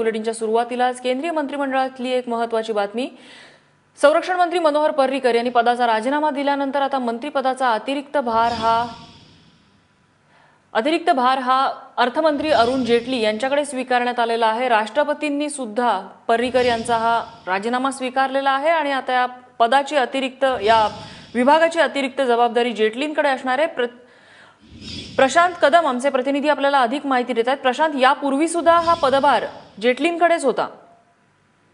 बुलेटिनच्या सुरुवातीलाच केंद्रीय मंत्रिमंडळातली एक महत्त्वाची बातमी। संरक्षण मंत्री मनोहर पर्रिकर यांनी पदाचा राजीनामा दिल्यानंतर आता मंत्रिपदाचा अतिरिक्त भार हा अर्थमंत्री अरुण जेटली यांच्याकडे स्वीकारण्यात आलेला आहे। राष्ट्रपतींनी सुद्धा पर्रिकर यांचा हा राजीनामा स्वीकारलेला आहे आणि आता या पदाची या विभागाची अतिरिक्त जबाबदारी जेटलींकडे असणार आहे। प्रशांत कदम आमचे प्रतिनिधी आपल्याला अधिक माहिती देतात। प्रशांत, यापूर्वी सुद्धा हा पदभार जेटलींकडेच होता।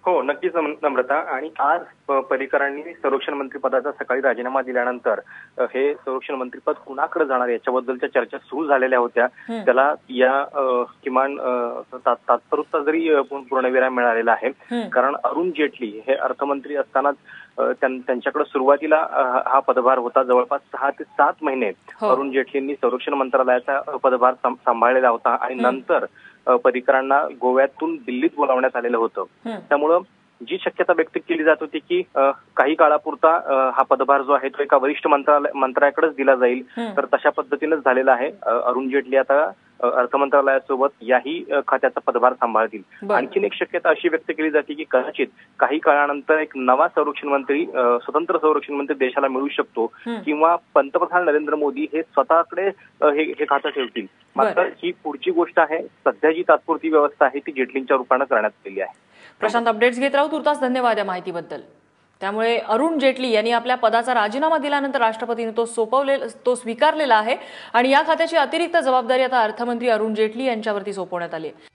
हो, नक्कीच नम्रता। आणि आज पर्रिकरांनी संरक्षण मंत्री पदाचा सकाळी राजीनामा दिल्यानंतर हे संरक्षण मंत्रीपद कुणाकडे जाणार याच्याबद्दलच्या चर्चा सुरू झालेल्या होत्या। त्याला या किमान तात्पुरता जरी पूर्णविराम मिळालेला आहे, कारण अरुण जेटली हे अर्थमंत्री असतानाच त्यांच्याकडे सुरुवातीला हा पदभार होता। जवळपास 6 ते 7 महिने अरुण जेटलींनी संरक्षण मंत्रालयाचा पदभार सांभाळलेला होता आणि नंतर पर्रिकरांना गोव्यातून दिल्लीत बोलावण्यात आलेलं होतं। त्यामुळं जी शक्यता व्यक्त केली जात होती की काही काळापुरता हा पदभार जो आहे तो एका वरिष्ठ मंत्र्याकडेच दिला जाईल, तर तशा पद्धतीनेच झालेला आहे। अरुण जेटली आता अर्थ मंत्रालयासोबत याही खात्याचा पदभार सांभाळतील। आणखीन एक शक्यता अशी व्यक्त केली जाते की कदाचित काही काळानंतर एक नवा संरक्षण मंत्री, स्वतंत्र संरक्षण मंत्री देशाला मिळू शकतो किंवा पंतप्रधान नरेंद्र मोदी हे स्वतःकडे हे खातं ठेवतील। मात्र ही पुढची गोष्ट आहे। सध्या जी तात्पुरती व्यवस्था आहे ती जेटलींच्या रूपाने करण्यात आलेली आहे। प्रशांत, अपडेट्स घेत राहू। तुर्तास धन्यवाद या माहितीबद्दल। त्यामुळे अरुण जेटली यांनी आपल्या पदाचा राजीनामा दिल्यानंतर राष्ट्रपतींनी तो स्वीकारलेला आहे आणि या खात्याची अतिरिक्त जबाबदारी आता अर्थमंत्री अरुण जेटली यांच्यावरती सोपवण्यात आली आहे।